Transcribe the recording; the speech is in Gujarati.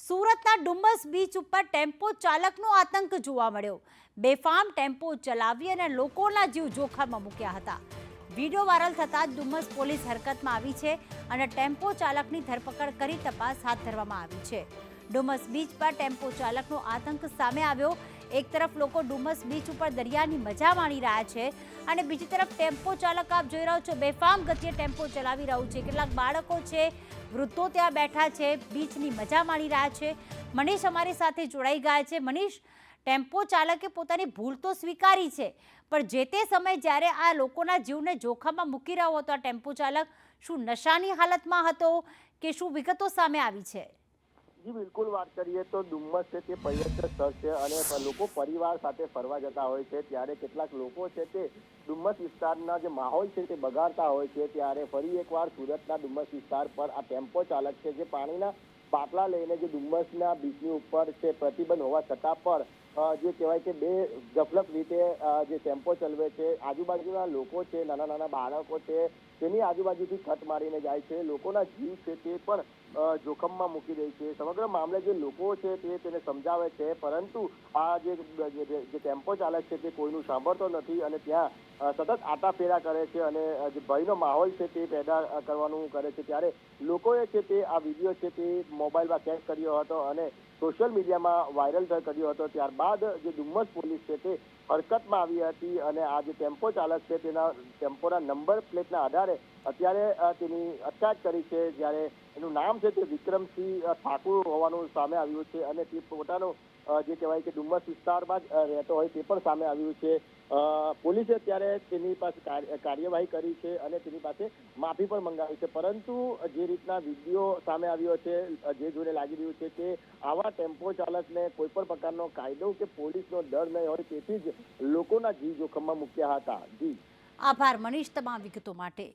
સુરતના ડુમ્મસ બીચ ઉપર ટેમ્પો ચાલકનો આતંક જોવા મળ્યો। બેફામ ટેમ્પો ચલાવી અને લોકોના જીવ જોખમમાં મૂક્યા હતા। વિડીયો વાયરલ થતાં જ ડુમ્મસ પોલીસ હરકતમાં આવી છે અને ટેમ્પો ચાલકની ધરપકડ કરી તપાસ હાથ ધરવામાં આવી છે। ડુમ્મસ બીચ પર ટેમ્પો ચાલકનો આતંક સામે આવ્યો। એક તરફ લોકો ડુમ્મસ બીચ ઉપર દરિયાની મજા માણી રહ્યા છે અને બીજી તરફ ટેમ્પો ચાલક આપ જોઈ રહ્યો છો બેફામ ગતિએ ટેમ્પો ચલાવી રહ્યું છે। કેટલાક બાળકો છે, વૃદ્ધો ત્યાં બેઠા છે, બીચની મજા માણી રહ્યા છે। મનીષ અમારી સાથે જોડાઈ ગયા છે। મનીષ, ટેમ્પો ચાલકે પોતાની ભૂલ તો સ્વીકારી છે, પણ જે તે સમયે જ્યારે આ લોકોના જીવને જોખમમાં મૂકી રહ્યો હતો આ ટેમ્પો ચાલક, શું નશાની હાલતમાં હતો કે શું વિગતો સામે આવી છે? જી બિલકુલ, વાત કરીએ તો ડુમ્મસ છે તે પર્યટન સ્થળ છે અને લોકો પરિવાર સાથે ફરવા જતા હોય છે ત્યારે કેટલાક લોકો છે તે ડુમ્મસ વિસ્તારના જે માહોલ છે તે બગાડતા હોય છે। ત્યારે ફરી એકવાર સુરતના ડુમ્મસ વિસ્તાર પર આ ટેમ્પો ચાલક છે જે પાણીના બાટલા લઈને જે ડુમ્મસના બીચની ઉપર છે પ્રતિબંધ હોવા છતાં પણ જે કહેવાય કે બે ગફલત રીતે જે ટેમ્પો ચલાવે છે, આજુબાજુના લોકો છે, નાના નાના બાળકો છે, તેની આજુબાજુથી ખટ મારીને જાય છે, લોકોના જીવ છે તે પણ જોખમમાં મૂકી દે છે। સમગ્ર મામલે જે લોકો છે તે તેને સમજાવે છે, પરંતુ આ જે ટેમ્પો ચાલક છે તે કોઈનું સાંભળતો નથી અને ત્યાં સતત આટાફેરા કરે છે અને જે ભયનો માહોલ છે તે પેદા કરવાનું કરે છે। ત્યારે લોકોએ છે તે આ વિડીયો છે તે મોબાઈલમાં કેચ કર્યો હતો અને સોશિયલ મીડિયામાં વાયરલ કર્યો હતો। ત્યારબાદ જે ડુમ્મસ પોલીસ છે તે હરકતમાં આવી હતી અને આ જે ટેમ્પો ચાલક છે તેના ટેમ્પોના નંબર પ્લેટના આધારે અત્યારે તેની અટકાયત કરી છે। જ્યારે એનું નામ છે તે વિક્રમસિંહ ઠાકુર હોવાનું સામે આવ્યું છે અને તે પોતાનો જે કહેવાય કે ડુમ્મસ વિસ્તારમાં જ રહેતો હોય તે પણ સામે આવ્યું છે। પોલીસે અત્યારે તેની પાસે કાર્યવાહી કરી છે અને તેની પાસે માફી પણ મંગાવી છે, પરંતુ જે રીતના વિડીયો સામે આવ્યો છે, જે જોઈને લાગી રહ્યું છે કે આવા ટેમ્પો ચાલકને કોઈ પણ પ્રકારનો કાયદો કે પોલીસનો ડર નહીં હોય, તેથી જ લોકોના જીવ જોખમમાં મૂક્યા હતા। જી આભાર મનીષ તમામ વિગતો માટે।